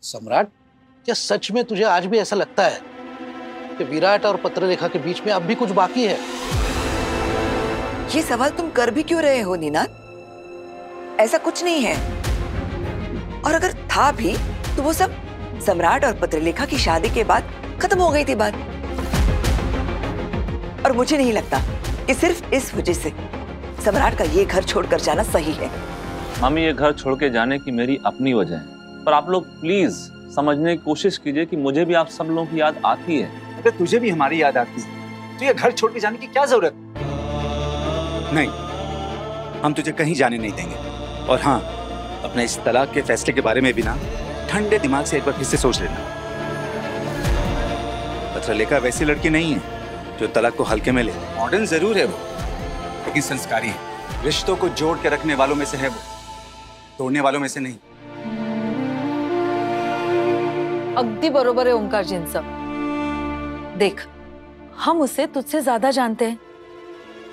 सम्राट, क्या सच में तुझे आज भी ऐसा लगता है कि विराट और पत्रलेखा के बीच में अब भी कुछ बाकी है? ये सवाल तुम कर भी क्यों रहे हो निनाद? ऐसा कुछ नहीं है, और अगर था भी तो वो सब सम्राट और पत्रलेखा की शादी के बाद खत्म हो गई थी बात। और मुझे नहीं लगता कि सिर्फ इस वजह से सम्राट का ये घर छोड़कर जाना सही है। मम्मी, ये घर छोड़ के जाने की मेरी अपनी वजह है, पर आप लोग प्लीज समझने की कोशिश कीजिए कि मुझे भी आप सब लोगों की याद आती है। अगर तुझे भी हमारी याद आती है तो ये घर छोड़ के जाने की क्या जरूरत? नहीं, हम तुझे कहीं जाने नहीं देंगे। और हाँ, अपने इस तलाक के फैसले के बारे में भी ना ठंडे दिमाग से एक बार फिर से सोच लेना। पत्रलेखा वैसी लड़की नहीं है जो तलाक को हल्के में ले। मॉडर्न जरूर है वो, लेकिन संस्कारी है। रिश्तों को जोड़ के रखने वालों में से है वो, तोड़ने वालों में से नहीं। अगदी बरोबर है ओंकारजींचं। देख, हम उसे तुझसे ज्यादा जानते हैं।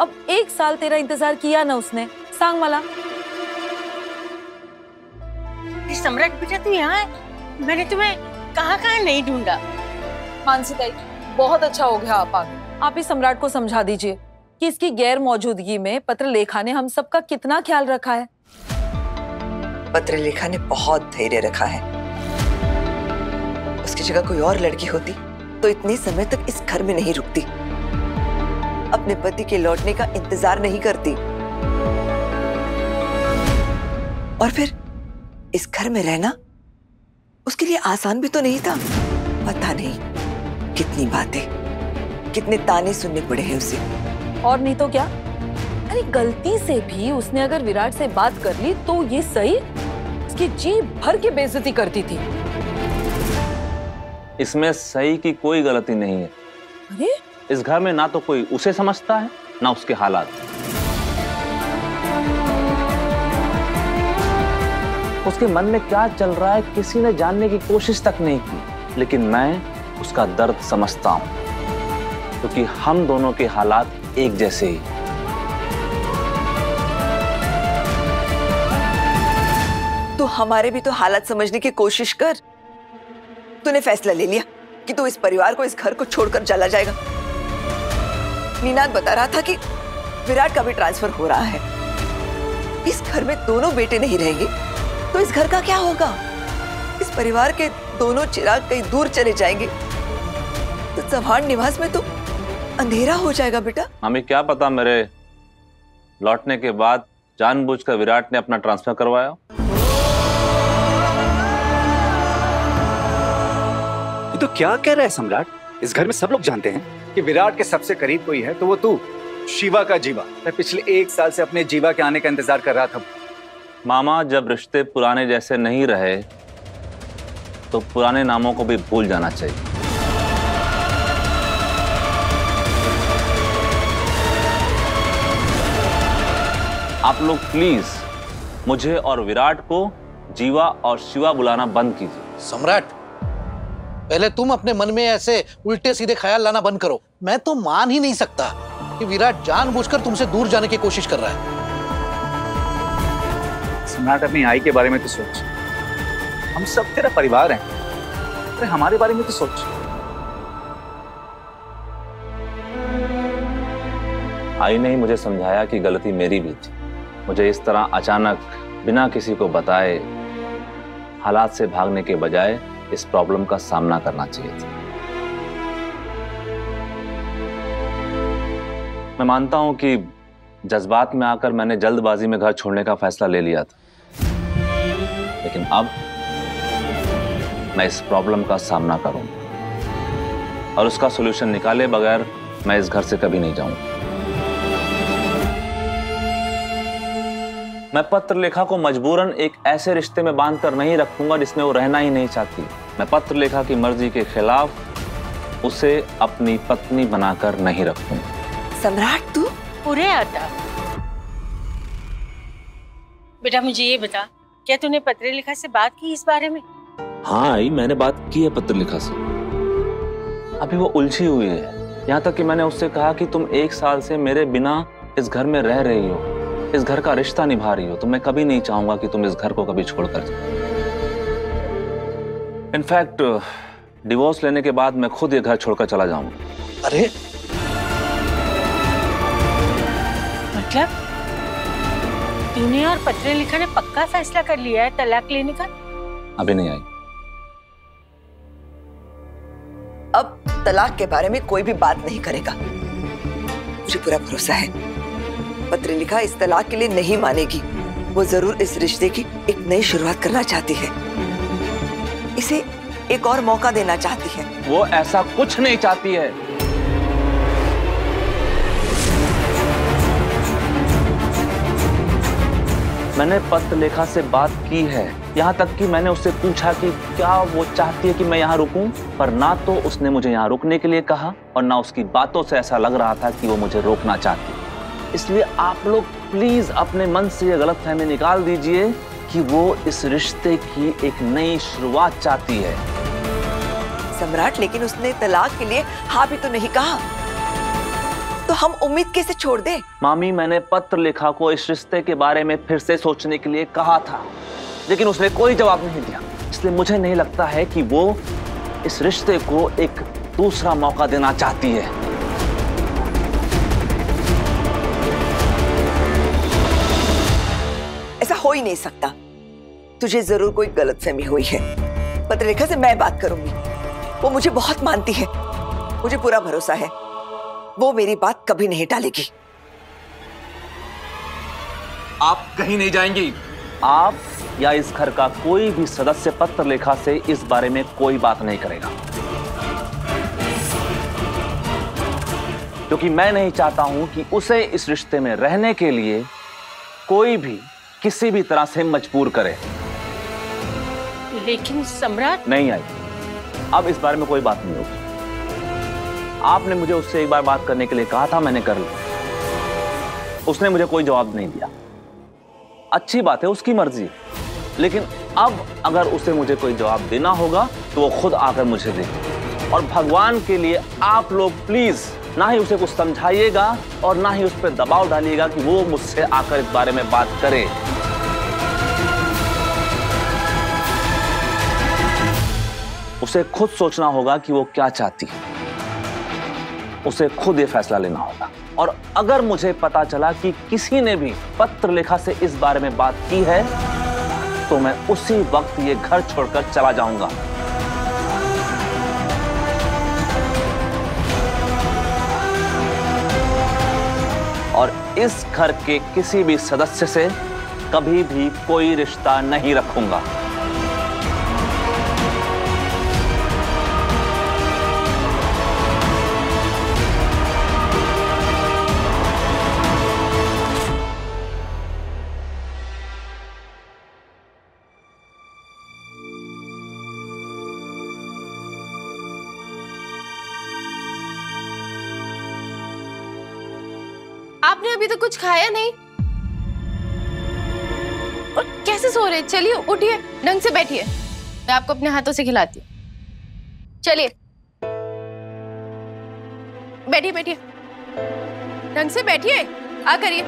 अब 1 साल तेरा इंतजार किया ना उसने, सांग मला। सम्राट बेटा, तू यहाँ है? मैंने तुम्हें कहाँ नहीं ढूंढा। मानसी ताई, बहुत अच्छा हो गया आप आ गए। आप ही सम्राट को समझा दीजिए कि इसकी गैर मौजूदगी में पत्रलेखा ने हम सबका कितना ख्याल रखा है। पत्रलेखा ने बहुत धैर्य रखा है। उसकी जगह कोई और लड़की होती तो इतने समय तक इस घर में नहीं रुकती, अपने पति के लौटने का इंतजार नहीं करती, और फिर इस घर में रहना उसके लिए आसान भी तो नहीं था। पता नहीं कितनी बातें, कितने ताने सुनने पड़े हैं उसे। और नहीं तो क्या? अरे गलती से भी उसने अगर विराट से बात कर ली तो ये सही उसकी जी भर के बेइज्जती करती थी। इसमें सही की कोई गलती नहीं है। अरे इस घर में ना तो कोई उसे समझता है ना उसके हालात। उसके मन में क्या चल रहा है किसी ने जानने की कोशिश तक नहीं की, लेकिन मैं उसका दर्द समझता हूं, क्योंकि हम दोनों के हालात एक जैसे ही। तो हमारे भी तो हालात समझने की कोशिश कर। तूने फैसला ले लिया कि तू इस परिवार को, इस घर को छोड़कर चला जाएगा। निनाद बता रहा था कि विराट का भी ट्रांसफर हो रहा है। इस घर में दोनों बेटे नहीं रहेंगे तो इस घर का क्या होगा? इस परिवार के दोनों चिराग कहीं दूर चले जाएंगे तो चौहान निवास में तो अंधेरा हो जाएगा बेटा। हमें क्या पता मेरे लौटने के बाद जानबूझकर विराट ने अपना ट्रांसफर करवाया। ये तो क्या कह रहा है सम्राट? इस घर में सब लोग जानते हैं कि विराट के सबसे करीब कोई है तो वो तू, शिवा का जीवा। मैं पिछले 1 साल से अपने जीवा के आने का इंतजार कर रहा था। मामा, जब रिश्ते पुराने जैसे नहीं रहे तो पुराने नामों को भी भूल जाना चाहिए। आप लोग प्लीज मुझे और विराट को जीवा और शिवा बुलाना बंद कीजिए। सम्राट, पहले तुम अपने मन में ऐसे उल्टे सीधे ख्याल लाना बंद करो। मैं तो मान ही नहीं सकता कि विराट जानबूझकर तुमसे दूर जाने की कोशिश कर रहा है। सम्राट, अपनी आई के बारे में तो सोच। हम सब तेरा परिवार हैं। अरे हमारे बारे में तो सोच। आई ने ही मुझे समझाया कि गलती मेरी भी थी। मुझे इस तरह अचानक बिना किसी को बताए हालात से भागने के बजाय इस प्रॉब्लम का सामना करना चाहिए था। मैं मानता हूं कि जज्बात में आकर मैंने जल्दबाजी में घर छोड़ने का फैसला ले लिया था, लेकिन अब मैं इस प्रॉब्लम का सामना करूंगा और उसका सॉल्यूशन निकाले बगैर मैं इस घर से कभी नहीं जाऊंगा। मैं पत्रलेखा को मजबूरन एक ऐसे रिश्ते में बांधकर नहीं रखूंगा जिसमें वो रहना ही नहीं चाहती। मैं पत्रलेखा की मर्जी के खिलाफ उसे अपनी पत्नी बनाकर नहीं रखूंगा। सम्राट, तू पूरे आता। बेटा मुझे ये बता, क्या तूने पत्रलेखा से बात की इस बारे में? हाँ आई, मैंने बात की है पत्रलेखा से। अभी वो उलझी हुई है। यहाँ तक कि मैंने उससे कहा कि तुम 1 साल से मेरे बिना इस घर में रह रही हो, इस घर का रिश्ता निभा रही हो, तो मैं कभी नहीं चाहूंगा कि तुम इस घर को कभी छोड़कर जाओ। इनफैक्ट डिवोर्स लेने के बाद मैं खुद ये घर छोड़कर चला जाऊंगा। अरे मतलब तूने और पत्रेलिखा ने पक्का फैसला कर लिया है तलाक लेने का? अभी नहीं आई। अब तलाक के बारे में कोई भी बात नहीं करेगा, मुझे पूरा भरोसा है। पत्रेलिखा इस तलाक के लिए नहीं मानेगी। वो जरूर इस रिश्ते की एक नई शुरुआत करना चाहती है, इसे एक और मौका देना चाहती है। वो ऐसा कुछ नहीं चाहती है। मैंने पत्रलेखा से बात की है, यहाँ तक कि मैंने उससे पूछा कि क्या वो चाहती है कि मैं यहाँ रुकूं, पर ना तो उसने मुझे यहाँ रुकने के लिए कहा और ना उसकी बातों से ऐसा लग रहा था कि वो मुझे रोकना चाहती है। इसलिए आप लोग प्लीज अपने मन से ये गलतफहमी निकाल दीजिए कि वो इस रिश्ते की एक नई शुरुआत चाहती है। सम्राट, लेकिन उसने तलाक के लिए हाँ भी तो नहीं कहा, तो हम उम्मीद कैसे छोड़ दें? मामी, मैंने पत्रलेखा को इस रिश्ते के बारे में फिर से सोचने के लिए कहा था, लेकिन उसने कोई जवाब नहीं दिया। इसलिए मुझे नहीं लगता है कि वो इस रिश्ते को एक दूसरा मौका देना चाहती है। ऐसा हो ही नहीं सकता। तुझे जरूर कोई गलतफहमी हुई है। पत्रलेखा से मैं बात करूंगी, वो मुझे बहुत मानती है, मुझे पूरा भरोसा है, वो मेरी बात कभी नहीं टालेगी। आप कहीं नहीं जाएंगी। आप या इस घर का कोई भी सदस्य पत्रलेखा से इस बारे में कोई बात नहीं करेगा, क्योंकि मैं नहीं चाहता हूं कि उसे इस रिश्ते में रहने के लिए कोई भी किसी भी तरह से मजबूर करे। लेकिन सम्राट, नहीं आई, अब इस बारे में कोई बात नहीं होगी। आपने मुझे उससे एक बार बात करने के लिए कहा था, मैंने कर लिया। उसने मुझे कोई जवाब नहीं दिया। अच्छी बात है, उसकी मर्जी, लेकिन अब अगर उसे मुझे कोई जवाब देना होगा तो वो खुद आकर मुझे दे। और भगवान के लिए आप लोग प्लीज ना ही उसे कुछ समझाइएगा और ना ही उस पर दबाव डालिएगा कि वो मुझसे आकर इस बारे में बात करे। उसे खुद सोचना होगा कि वो क्या चाहती है, उसे खुद ये फैसला लेना होगा। और अगर मुझे पता चला कि किसी ने भी पत्रलेखा से इस बारे में बात की है तो मैं उसी वक्त ये घर छोड़कर चला जाऊंगा। और इस घर के किसी भी सदस्य से कभी भी कोई रिश्ता नहीं रखूंगा। आपने अभी तो कुछ खाया नहीं और कैसे सो रहे? चलिए उठिए, ढंग से बैठिए, मैं आपको अपने हाथों से खिलाती हूँ। चलिए बैठिए, बैठिए, ढंग से बैठिए, आ करिए।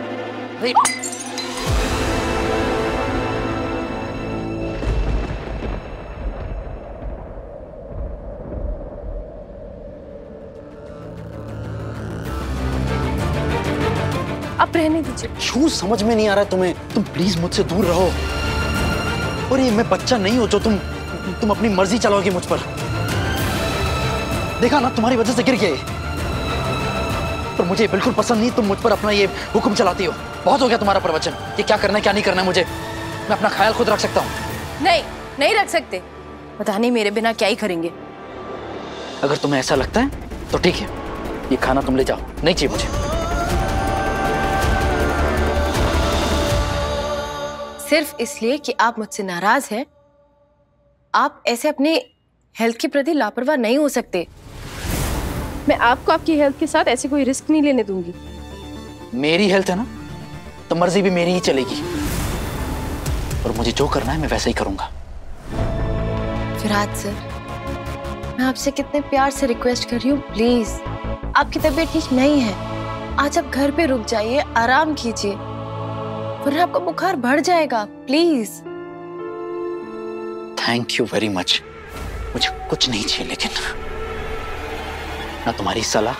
आप रहने दीजिए। क्यों समझ में नहीं आ रहा है तुम्हें? तुम प्लीज मुझसे दूर रहो। और ये मैं बच्चा नहीं हो जो तुम अपनी मर्जी चलाओगी मुझ पर। देखा ना, तुम्हारी वजह से गिर गए। पर मुझे बिल्कुल पसंद नहीं तुम मुझ पर अपना ये हुक्म चलाती हो। बहुत हो गया तुम्हारा प्रवचन, ये क्या करना है क्या नहीं करना है मुझे। मैं अपना ख्याल खुद रख सकता हूँ। नहीं, नहीं रख सकते। पता नहीं मेरे बिना क्या ही करेंगे। अगर तुम्हें ऐसा लगता है तो ठीक है, ये खाना तुम ले जाओ, नहीं चाहिए मुझे। सिर्फ इसलिए कि आप मुझसे नाराज हैं, आप ऐसे अपने हेल्थ के प्रति लापरवाह नहीं हो सकते। मैं आपको आपकी हेल्थ के साथ ऐसे कोई रिस्क नहीं लेने दूंगी। मेरी हेल्थ है ना, तो मर्जी भी मेरी ही चलेगी। और मुझे जो करना है मैं वैसा ही करूंगा। फिरहाद सर, मैं आपसे कितने प्यार से रिक्वेस्ट कर रही हूँ, प्लीज, आपकी तबीयत ठीक नहीं है, आज आप घर पे रुक जाइए, आराम कीजिए, वरना आपका बुखार बढ़ जाएगा। Please. Thank you very much. मुझे कुछ नहीं चाहिए, लेकिन ना तुम्हारी सलाह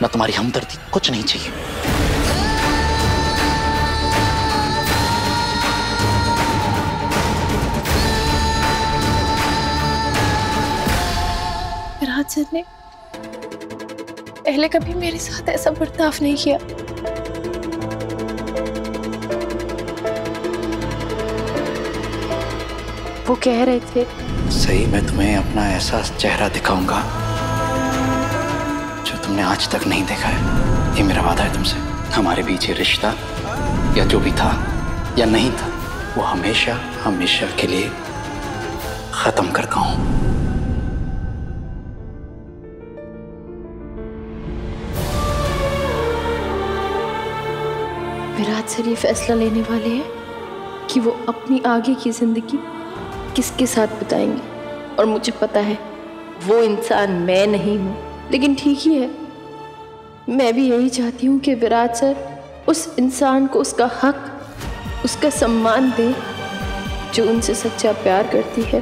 ना तुम्हारी हमदर्दी, कुछ नहीं चाहिए। विराट सर ने पहले कभी मेरे साथ ऐसा बर्ताव नहीं किया। वो कह रहे थे, सही, मैं तुम्हें अपना ऐसा चेहरा दिखाऊंगा जो तुमने आज तक नहीं देखा है। ये मेरा वादा है तुमसे। हमारे बीच ये रिश्ता या जो भी था या नहीं था, वो हमेशा हमेशा के लिए खत्म करता हूं। विराट सर ये फैसला लेने वाले हैं कि वो अपनी आगे की जिंदगी किसके साथ बिताएंगे, और मुझे पता है वो इंसान मैं नहीं हूँ। लेकिन ठीक ही है, मैं भी यही चाहती हूँ कि विराट सर उस इंसान को उसका हक, उसका सम्मान दे जो उनसे सच्चा प्यार करती है।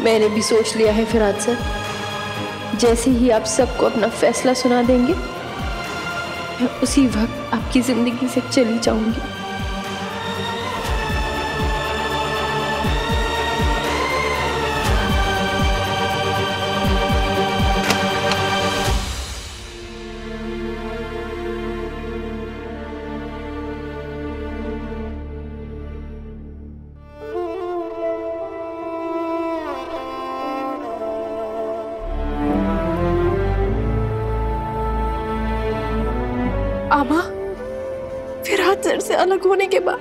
मैंने भी सोच लिया है विराट सर, जैसे ही आप सबको अपना फैसला सुना देंगे, मैं उसी वक्त आपकी जिंदगी से चली जाऊंगी। आमा, विराट सर से अलग होने के बाद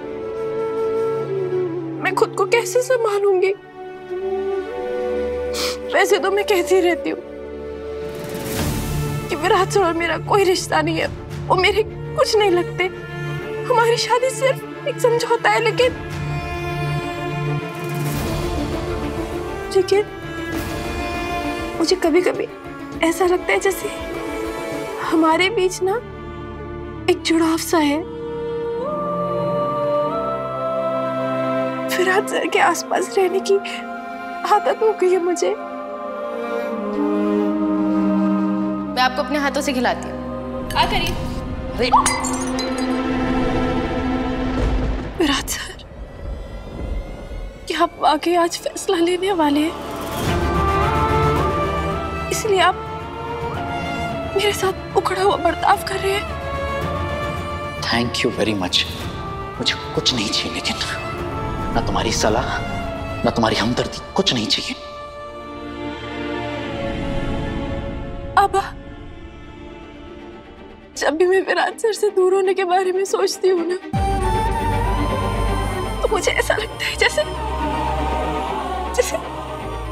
मैं खुद को कैसे संभालूंगी? वैसे तो मैं कहती रहती हूँ कि विराट सर और मेरा कोई रिश्ता नहीं है, वो मेरे कुछ नहीं लगते, हमारी शादी सिर्फ एक समझौता है। लेकिन मुझे कभी कभी ऐसा लगता है जैसे हमारे बीच ना एक जुड़ाव सा है। विराट सर के आसपास रहने की आदत हो गई है मुझे। मैं आपको अपने हाथों से खिलाती हूँ, आ करिए। विराट सर, क्या आप वाकई आज फैसला लेने वाले हैं? इसलिए आप मेरे साथ उखड़ा हुआ बर्ताव कर रहे हैं? Thank you very much. मुझे कुछ नहीं चाहिए, लेकिन ना तुम्हारी सलाह ना तुम्हारी हमदर्दी, कुछ नहीं चाहिए। आबा, जब भी मैं विराट सर से दूर होने के बारे में सोचती हूँ ना, तो मुझे ऐसा लगता है जैसे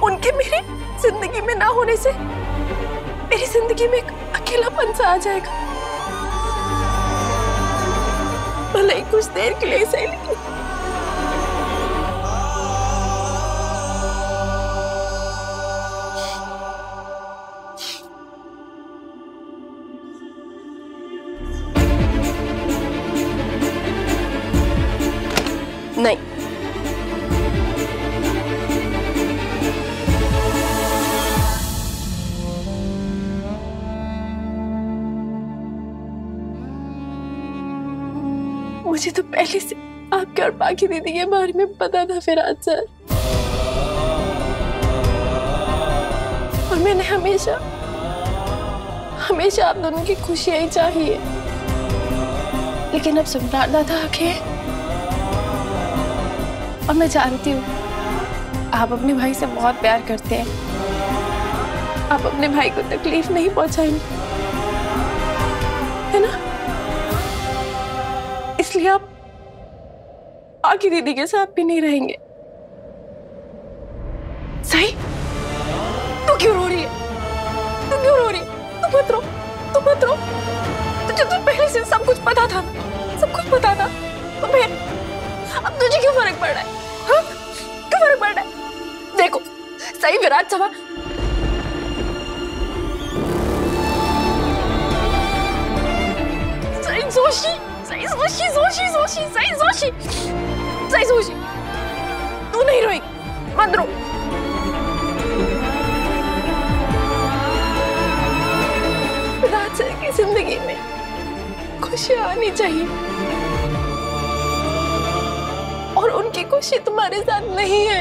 उनके मेरी जिंदगी में ना होने से मेरी जिंदगी में एक अकेलापन सा आ जाएगा। भले ही कुछ देर के लिए सही, लेकिन नहीं, मुझे तो पहले से आपके और बाकी दीदी के बारे में पता था विराट सर, और मैंने हमेशा आप दोनों की खुशियां ही चाहिए। लेकिन अब सम्राट दादा आके, और मैं जानती हूँ आप अपने भाई से बहुत प्यार करते हैं, आप अपने भाई को तकलीफ नहीं पहुंचाएंगे, है ना? इसलिए आप आकी दीदी के साथ भी नहीं रहेंगे। सही? तू क्यों रो रही है? तू क्यों रो रही है? तू मत रो, तू मत रो। तुझे तो पहले से सब कुछ पता था, सब कुछ पता था। तो फिर अब तुझे क्यों फर्क पड़ रहा है? हाँ? क्यों फर्क पड़ रहा है? देखो, सही विराट सभा सही जोशी, तू नहीं रोई, मत रो। खुशियां आनी चाहिए, और उनकी खुशी तुम्हारे साथ नहीं है।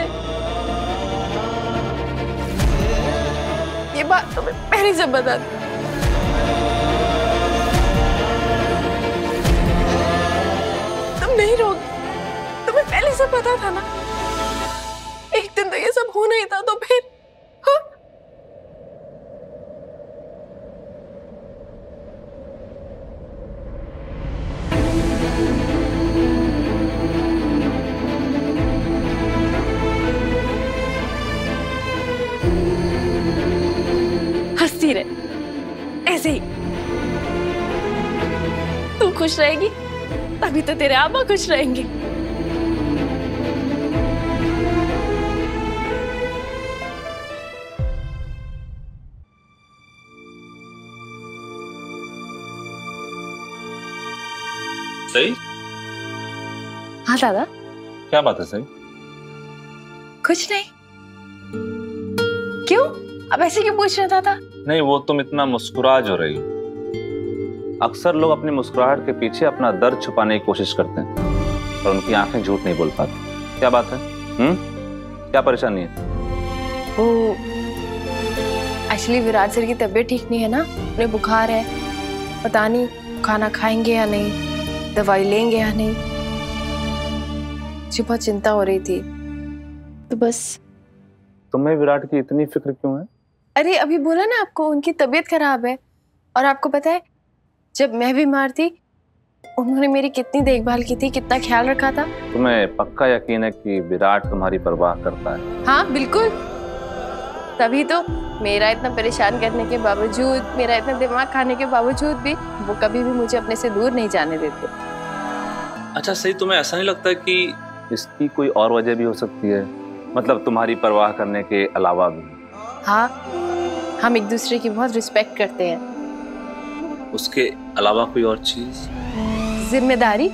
ये बात तो मैं पहले से बता दी। तुम नहीं रहोगे, तुम्हें पहले से पता था ना। एक दिन तो ये सब होना ही था, तो फिर हाँ? हंसती रहे ऐसे ही। तू खुश रहेगी तभी तो तेरे आबा खुश रहेंगे। सही? हाँ दादा। क्या बात है सही? कुछ नहीं। क्यों? अब ऐसे क्यों पूछ रहे दादा? नहीं, वो तुम इतना मुस्कुरा जो रही हो। अक्सर लोग अपनी मुस्कुराहट के पीछे अपना दर्द छुपाने की कोशिश करते हैं, पर उनकी आंखें झूठ नहीं बोल पाती। क्या बात है? क्या परेशानी है? वो एक्चुअली विराट सर की तबीयत ठीक नहीं है ना, उन्हें बुखार है। पता नहीं खाना खाएंगे या नहीं, दवाई लेंगे या नहीं। मुझे बहुत चिंता हो रही थी, तो बस। तुम्हें विराट की इतनी फिक्र क्यों है? अरे अभी बोला ना आपको, उनकी तबीयत खराब है। और आपको पता है, जब मैं बीमार थी उन्होंने मेरी कितनी देखभाल की थी, कितना ख्याल रखा था। तुम्हें पक्का यकीन है कि विराट तुम्हारी परवाह करता है? हाँ बिल्कुल, तभी तो मेरा इतना परेशान करने के बावजूद, मेरा इतना दिमाग खाने के बावजूद भी वो कभी भी मुझे अपने से दूर नहीं जाने देते। अच्छा सही, तुम्हें ऐसा नहीं लगता कि इसकी कोई और वजह भी हो सकती है? मतलब तुम्हारी परवाह करने के अलावा भी? हाँ, हम एक दूसरे की बहुत रिस्पेक्ट करते हैं। उसके अलावा कोई और चीज? जिम्मेदारी।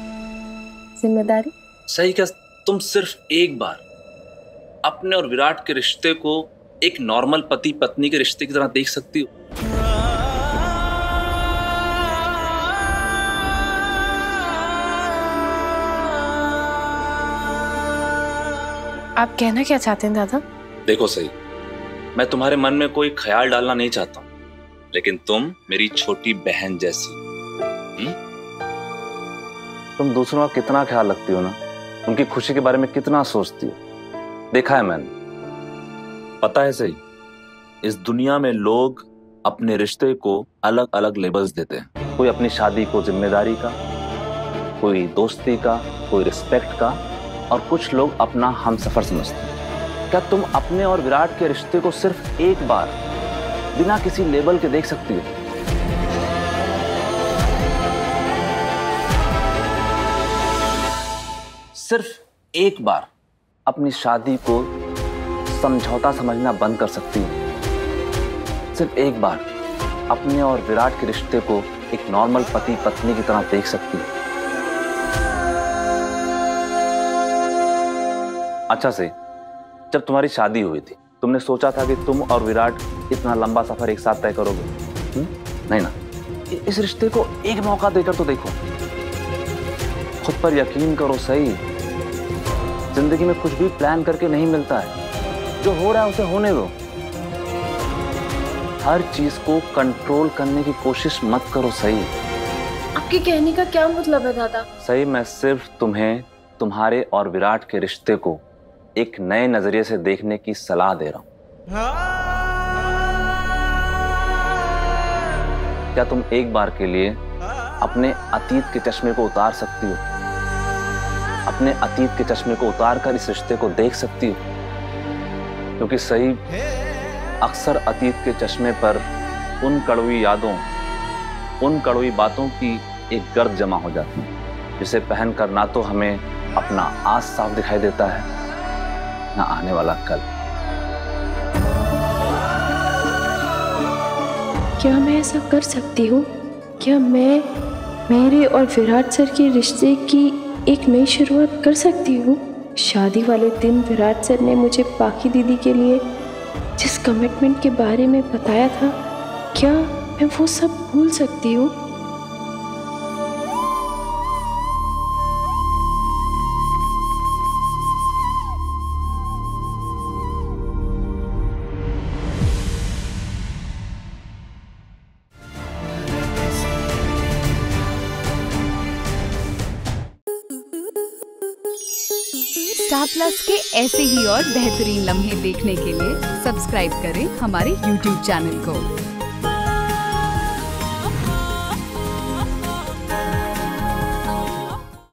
जिम्मेदारी? सही। क्या तुम सिर्फ एक बार अपने और विराट के रिश्ते को एक नॉर्मल पति पत्नी के रिश्ते की तरह देख सकती हो? आप कहना क्या चाहते हैं दादा? देखो सही, मैं तुम्हारे मन में कोई ख्याल डालना नहीं चाहता हूं, लेकिन तुम मेरी छोटी बहन जैसी। तुम दूसरों का कितना ख्याल रखती हो ना, उनकी खुशी के बारे में कितना सोचती हो, देखा है मैंने। पता है सही, इस दुनिया में लोग अपने रिश्ते को अलग अलग लेबल्स देते हैं। कोई अपनी शादी को जिम्मेदारी का, कोई दोस्ती का, कोई रिस्पेक्ट का, और कुछ लोग अपना हमसफर समझते हैं। क्या तुम अपने और विराट के रिश्ते को सिर्फ एक बार बिना किसी लेबल के देख सकती हो? सिर्फ एक बार अपनी शादी को समझौता समझना बंद कर सकती हो? सिर्फ एक बार अपने और विराट के रिश्ते को एक नॉर्मल पति पत्नी की तरह देख सकती हो? अच्छा से, जब तुम्हारी शादी हुई थी तुमने सोचा था कि तुम और विराट इतना लंबा सफर एक साथ तय करोगे? नहीं ना। इस रिश्ते को एक मौका देकर तो देखो, खुद पर यकीन करो सही। जिंदगी में कुछ भी प्लान करके नहीं मिलता है, जो हो रहा है उसे होने दो। हर चीज को कंट्रोल करने की कोशिश मत करो सही। आपके कहने का क्या मतलब है दादा? सही, मैं सिर्फ तुम्हें तुम्हारे और विराट के रिश्ते को एक नए नजरिए से देखने की सलाह दे रहा हूं। क्या तुम एक बार के लिए अपने अतीत के चश्मे को उतार सकती हो? अपने अतीत के चश्मे को उतार कर इस रिश्ते को देख सकती हो? क्योंकि सही, अक्सर अतीत के चश्मे पर उन कड़वी यादों, उन कड़वी बातों की एक गर्द जमा हो जाती है, जिसे पहनकर ना तो हमें अपना आज साफ दिखाई देता है, ना आने वाला कल। क्या मैं ऐसा कर सकती हूँ? क्या मैं मेरे और विराट सर के रिश्ते की एक नई शुरुआत कर सकती हूँ? शादी वाले दिन विराट सर ने मुझे पाखी दीदी के लिए जिस कमिटमेंट के बारे में बताया था, क्या मैं वो सब भूल सकती हूँ? स्टार प्लस के ऐसे ही और बेहतरीन लम्हे देखने के लिए सब्सक्राइब करें हमारे YouTube चैनल को।